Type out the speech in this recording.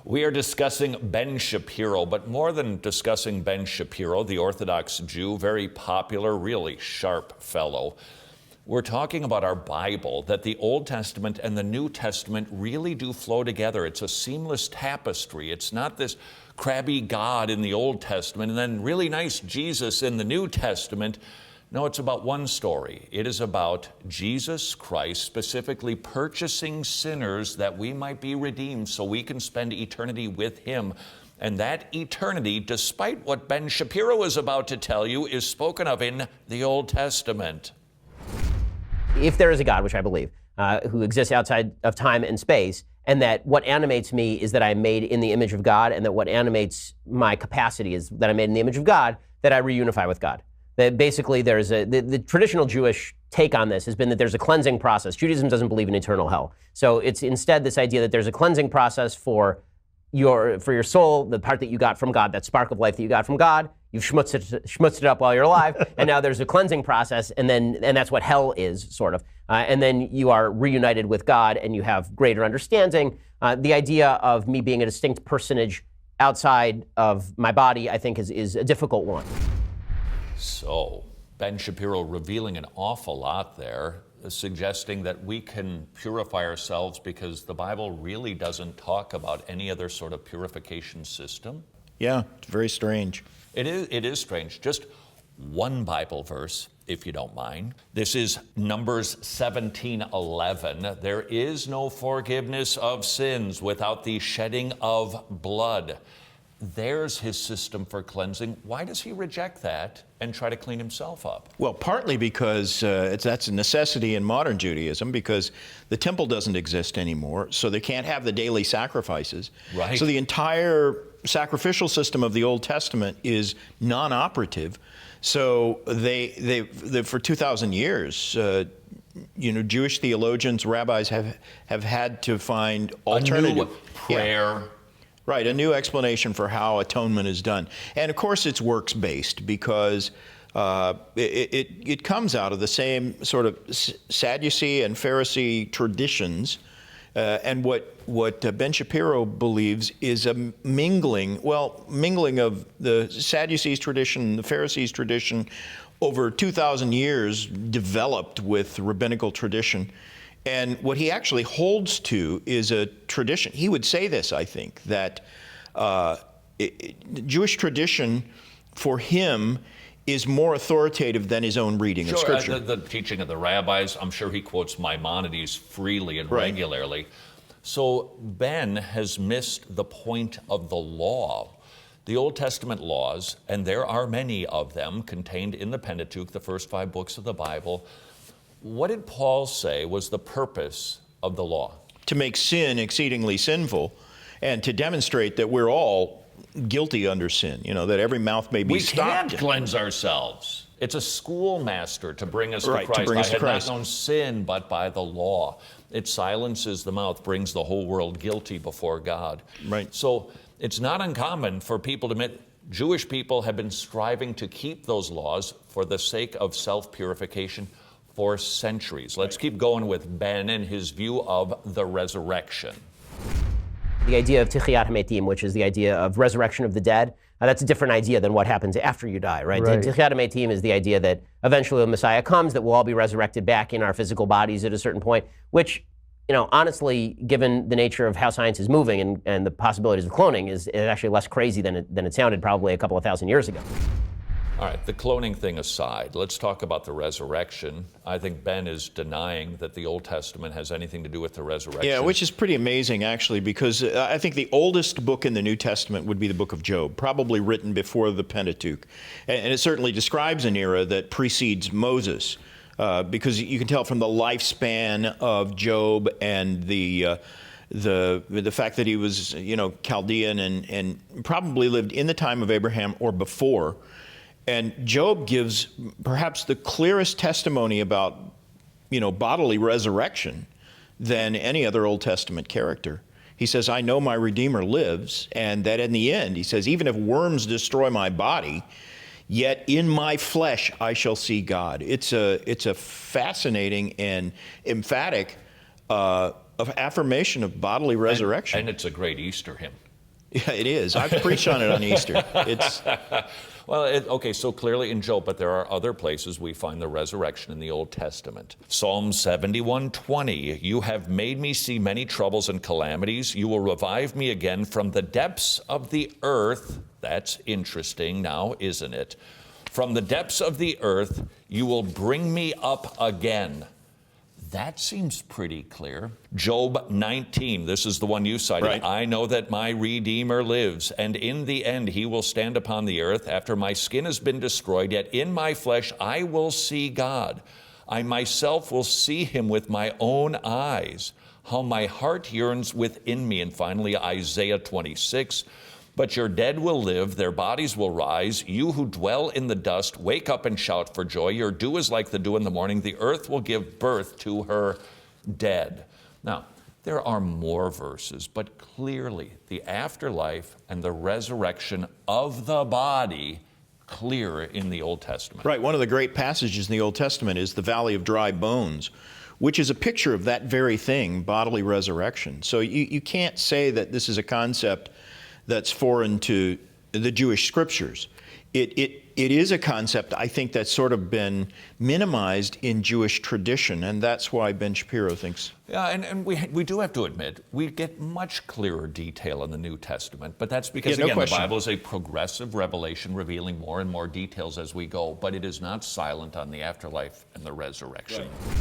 We are discussing Ben Shapiro, but more than discussing Ben Shapiro, the Orthodox Jew, very popular, really sharp fellow. We're talking about our Bible, that the Old Testament and the New Testament really do flow together. It's a seamless tapestry. It's not this crabby God in the Old Testament and then really nice Jesus in the New Testament. No, it's about one story. It is about Jesus Christ specifically purchasing sinners that we might be redeemed so we can spend eternity with Him. And that eternity, despite what Ben Shapiro is about to tell you, is spoken of in the Old Testament. If there is a God, which I believe, who exists outside of time and space, and that what animates me is that I'm made in the image of God, and that what animates my capacity is that I'm made in the image of God, that I reunify with God. That basically there's the traditional Jewish take on this has been that there's a cleansing process. Judaism doesn't believe in eternal hell. So it's instead this idea that there's a cleansing process for your soul, the part that you got from God, that spark of life that you got from God. You've schmutzed it up while you're alive, and now there's a cleansing process, and that's what hell is, sort of. And then you are reunited with God, and you have greater understanding. The idea of me being a distinct personage outside of my body, I think, is a difficult one. So, Ben Shapiro revealing an awful lot there, suggesting that we can purify ourselves because the Bible really doesn't talk about any other sort of purification system. Yeah, it's very strange. It is strange. Just one Bible verse, if you don't mind. This is Numbers 17:11. There is no forgiveness of sins without the shedding of blood. There's his system for cleansing. Why does he reject that and try to clean himself up? Well, partly because that's a necessity in modern Judaism, because the temple doesn't exist anymore, so they can't have the daily sacrifices. Right. So the entire sacrificial system of the Old Testament is non-operative. So they for 2,000 years, Jewish theologians, rabbis have had to find alternative a new prayer. Yeah. Right, a new explanation for how atonement is done. And of course it's works-based because it comes out of the same sort of Sadducee and Pharisee traditions. And what Ben Shapiro believes is a mingling of the Sadducees tradition and the Pharisees tradition over 2,000 years developed with rabbinical tradition. And what he actually holds to is a tradition. He would say this, I think, that Jewish tradition for him is more authoritative than his own reading of Scripture. The teaching of the rabbis, I'm sure he quotes Maimonides freely and regularly. So Ben has missed the point of the law. The Old Testament laws, and there are many of them contained in the Pentateuch, the first 5 books of the Bible. What did Paul say was the purpose of the law? To make sin exceedingly sinful and to demonstrate that we're all guilty under sin, that every mouth may be stopped. We can't cleanse ourselves. It's a schoolmaster to bring us to Christ. To bring us to Christ. I had not known sin but by the law. It silences the mouth, brings the whole world guilty before God. Right. So it's not uncommon for people to admit Jewish people have been striving to keep those laws for the sake of self-purification for centuries. Let's keep going with Ben and his view of the resurrection. The idea of Tichiyat HaMetim, which is the idea of resurrection of the dead, that's a different idea than what happens after you die, right? Tichiyat HaMetim is the idea that eventually the Messiah comes, that we'll all be resurrected back in our physical bodies at a certain point, which, honestly, given the nature of how science is moving and the possibilities of cloning, is actually less crazy than it sounded probably a couple of thousand years ago. All right, the cloning thing aside, let's talk about the resurrection. I think Ben is denying that the Old Testament has anything to do with the resurrection. Yeah, which is pretty amazing, actually, because I think the oldest book in the New Testament would be the book of Job, probably written before the Pentateuch. And it certainly describes an era that precedes Moses, because you can tell from the lifespan of Job and the fact that he was, Chaldean and probably lived in the time of Abraham or before. And Job gives perhaps the clearest testimony about, bodily resurrection than any other Old Testament character. He says, I know my Redeemer lives, and that in the end, he says, even if worms destroy my body, yet in my flesh I shall see God. It's a fascinating and emphatic affirmation of bodily resurrection. And it's a great Easter hymn. Yeah, it is. I've preached on it on Easter. It's Well, okay, so clearly in Job, but there are other places we find the resurrection in the Old Testament. Psalm 71:20, you have made me see many troubles and calamities. You will revive me again from the depths of the earth. That's interesting now, isn't it? From the depths of the earth, you will bring me up again. That seems pretty clear. Job 19, this is the one you cited. Right. I know that my Redeemer lives, and in the end he will stand upon the earth. After my skin has been destroyed, yet in my flesh I will see God. I myself will see him with my own eyes. How my heart yearns within me. And finally, Isaiah 26. But your dead will live, their bodies will rise. You who dwell in the dust, wake up and shout for joy. Your dew is like the dew in the morning. The earth will give birth to her dead. Now, there are more verses, but clearly the afterlife and the resurrection of the body clear in the Old Testament. right. One of the great passages in the Old Testament is the Valley of Dry Bones, which is a picture of that very thing, bodily resurrection. So you can't say that this is a concept that's foreign to the Jewish scriptures. It is a concept, I think, that's sort of been minimized in Jewish tradition, and that's why Ben Shapiro thinks. Yeah, and we do have to admit, we get much clearer detail in the New Testament, but that's because, Yeah, no again, question. the Bible is a progressive revelation revealing more and more details as we go, but it is not silent on the afterlife and the resurrection. Right.